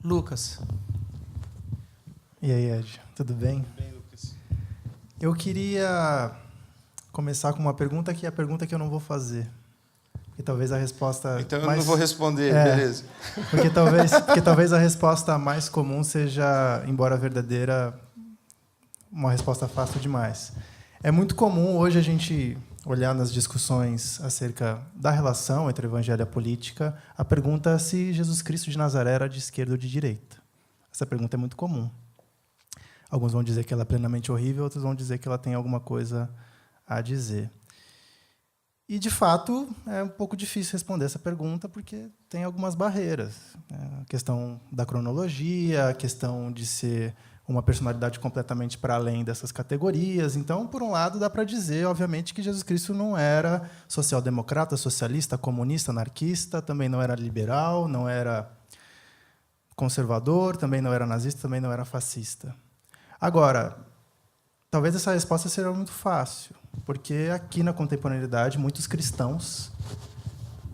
Lucas. E aí, Ed? Tudo bem? Tudo bem, Lucas. Eu queria começar com uma pergunta que é a pergunta que eu não vou fazer. Porque talvez a resposta... Então eu não vou responder, beleza. Porque talvez a resposta mais comum seja, embora verdadeira, uma resposta fácil demais. É muito comum hoje a gente olhar nas discussões acerca da relação entre o evangelho e a política, a pergunta se Jesus Cristo de Nazaré era de esquerda ou de direita. Essa pergunta é muito comum. Alguns vão dizer que ela é plenamente horrível, outros vão dizer que ela tem alguma coisa a dizer. E, de fato, é um pouco difícil responder essa pergunta, porque tem algumas barreiras. A questão da cronologia, a questão de ser uma personalidade completamente para além dessas categorias. Então, por um lado, dá para dizer, obviamente, que Jesus Cristo não era social-democrata, socialista, comunista, anarquista, também não era liberal, não era conservador, também não era nazista, também não era fascista. Agora, talvez essa resposta seja muito fácil, porque aqui na contemporaneidade, muitos cristãos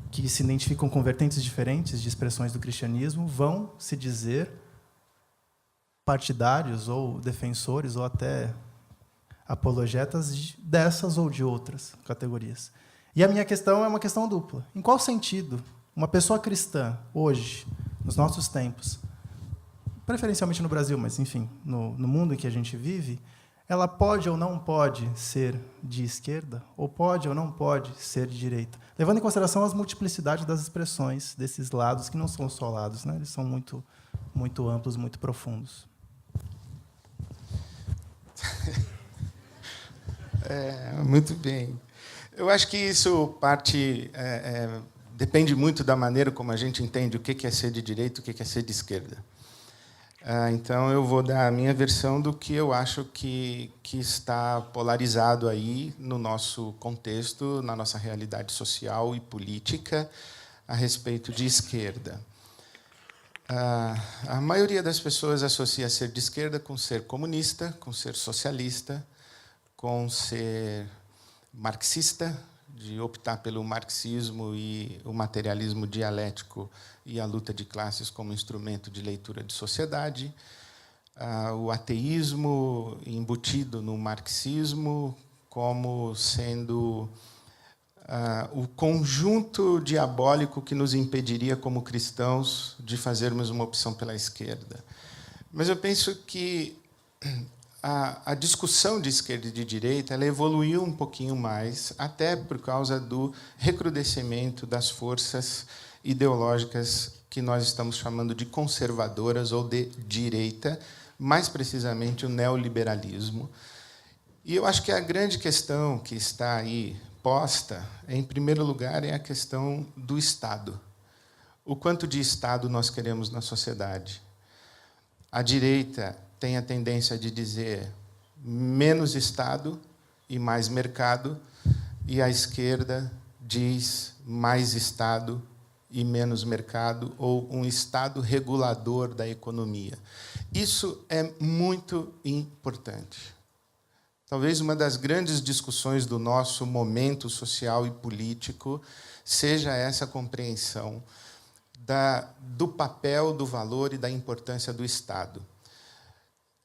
que se identificam com vertentes diferentes de expressões do cristianismo vão se dizer partidários ou defensores ou até apologetas dessas ou de outras categorias. E a minha questão é uma questão dupla. Em qual sentido uma pessoa cristã, hoje, nos nossos tempos, preferencialmente no Brasil, mas, enfim, no mundo em que a gente vive, ela pode ou não pode ser de esquerda, ou pode ou não pode ser de direita, levando em consideração as multiplicidades das expressões desses lados, que não são só lados, né? Eles são muito, muito amplos, muito profundos. Muito bem. Eu acho que isso depende muito da maneira como a gente entende o que é ser de direita e o que é ser de esquerda. Então, eu vou dar a minha versão do que eu acho que está polarizado aí no nosso contexto, na nossa realidade social e política, a respeito de esquerda. A maioria das pessoas associa ser de esquerda com ser comunista, com ser socialista, com ser marxista, de optar pelo marxismo e o materialismo dialético e a luta de classes como instrumento de leitura de sociedade, o ateísmo embutido no marxismo como sendo o conjunto diabólico que nos impediria, como cristãos, de fazermos uma opção pela esquerda. Mas eu penso que a discussão de esquerda e de direita ela evoluiu um pouquinho mais, até por causa do recrudescimento das forças ideológicas que nós estamos chamando de conservadoras ou de direita, mais precisamente o neoliberalismo. E eu acho que a grande questão que está aí posta, em primeiro lugar, é a questão do Estado. O quanto de Estado nós queremos na sociedade? A direita tem a tendência de dizer menos Estado e mais mercado, e a esquerda diz mais Estado e menos mercado, ou um Estado regulador da economia. Isso é muito importante. Talvez uma das grandes discussões do nosso momento social e político seja essa compreensão do papel, do valor e da importância do Estado.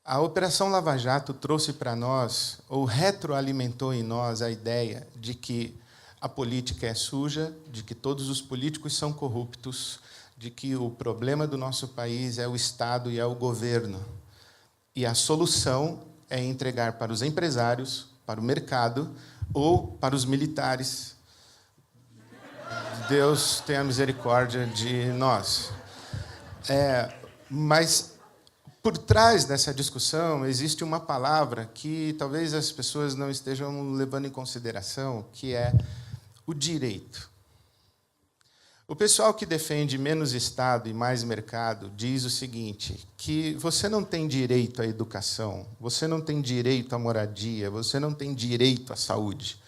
A Operação Lava Jato trouxe para nós, ou retroalimentou em nós, a ideia de que a política é suja, de que todos os políticos são corruptos, de que o problema do nosso país é o Estado e é o governo. E a solução é entregar para os empresários, para o mercado ou para os militares. Deus tenha misericórdia de nós. Mas, por trás dessa discussão, existe uma palavra que talvez as pessoas não estejam levando em consideração, que é o direito. O pessoal que defende menos Estado e mais mercado diz o seguinte, que você não tem direito à educação, você não tem direito à moradia, você não tem direito à saúde.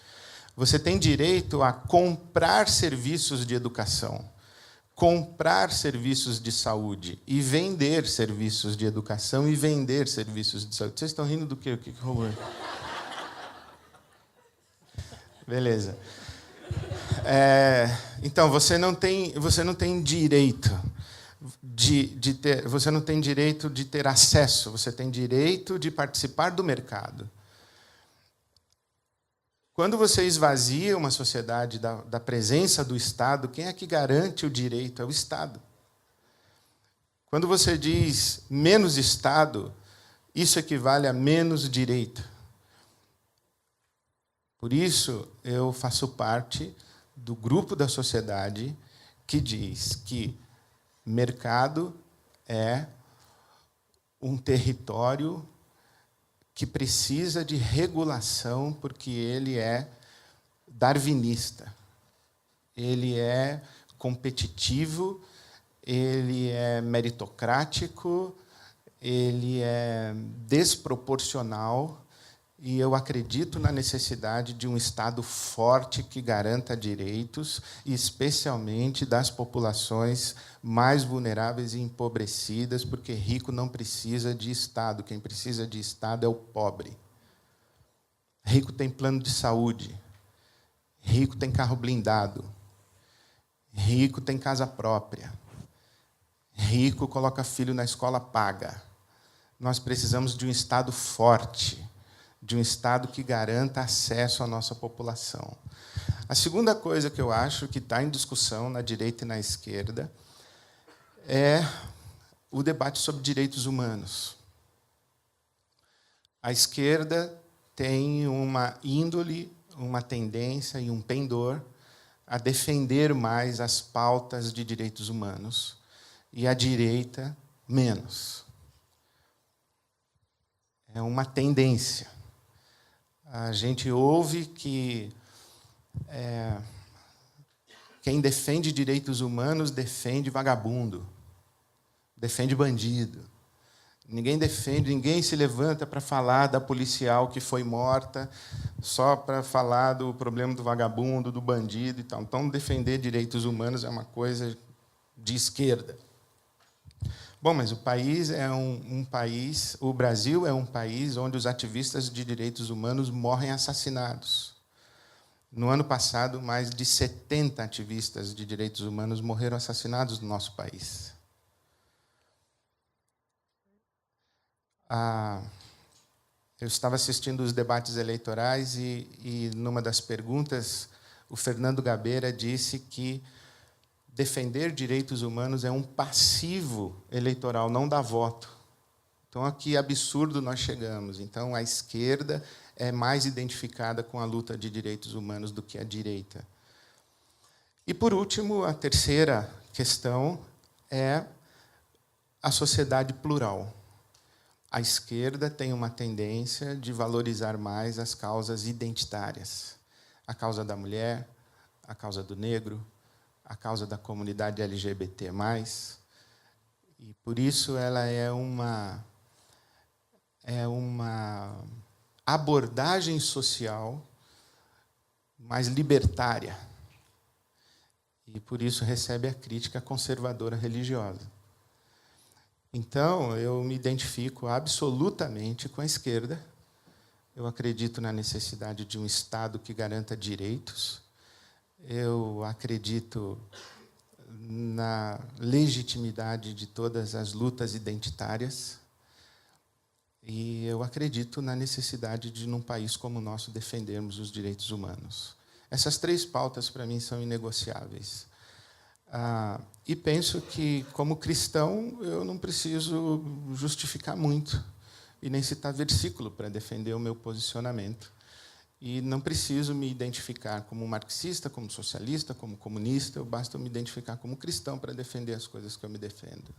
Você tem direito a comprar serviços de educação, comprar serviços de saúde e vender serviços de educação e vender serviços de saúde. Vocês estão rindo do quê? O que rolou? Beleza. Então, você não tem direito você não tem direito de ter acesso, você tem direito de participar do mercado. Quando você esvazia uma sociedade da presença do Estado, quem é que garante o direito? É o Estado. Quando você diz menos Estado, isso equivale a menos direito. Por isso, eu faço parte do grupo da sociedade que diz que mercado é um território que precisa de regulação, porque ele é darwinista, ele é competitivo, ele é meritocrático, ele é desproporcional, e eu acredito na necessidade de um Estado forte que garanta direitos, especialmente das populações mais vulneráveis e empobrecidas, porque rico não precisa de Estado, quem precisa de Estado é o pobre. Rico tem plano de saúde, rico tem carro blindado, rico tem casa própria, rico coloca filho na escola paga. Nós precisamos de um Estado forte, de um Estado que garanta acesso à nossa população. A segunda coisa que eu acho que está em discussão na direita e na esquerda é o debate sobre direitos humanos. A esquerda tem uma índole, uma tendência e um pendor a defender mais as pautas de direitos humanos, e a direita menos. É uma tendência. A gente ouve que quem defende direitos humanos defende vagabundo, defende bandido. Ninguém se levanta para falar da policial que foi morta, só para falar do problema do vagabundo, do bandido e tal. Então, defender direitos humanos é uma coisa de esquerda. Bom, mas o país é um país, o Brasil é um país onde os ativistas de direitos humanos morrem assassinados. No ano passado, mais de 70 ativistas de direitos humanos morreram assassinados no nosso país. Eu estava assistindo os debates eleitorais e, numa das perguntas, o Fernando Gabeira disse que defender direitos humanos é um passivo eleitoral, não dá voto. Então, a que absurdo nós chegamos. Então, a esquerda é mais identificada com a luta de direitos humanos do que a direita. E, por último, a terceira questão é a sociedade plural. A esquerda tem uma tendência de valorizar mais as causas identitárias. A causa da mulher, a causa do negro, a causa da comunidade LGBT+. E, por isso, ela é uma abordagem social mais libertária. E, por isso, recebe a crítica conservadora religiosa. Então, eu me identifico absolutamente com a esquerda. Eu acredito na necessidade de um Estado que garanta direitos. Eu acredito na legitimidade de todas as lutas identitárias. E eu acredito na necessidade de, num país como o nosso, defendermos os direitos humanos. Essas três pautas, para mim, são inegociáveis. E penso que, como cristão, eu não preciso justificar muito e nem citar versículo para defender o meu posicionamento. E não preciso me identificar como marxista, como socialista, como comunista, basta me identificar como cristão para defender as coisas que eu me defendo.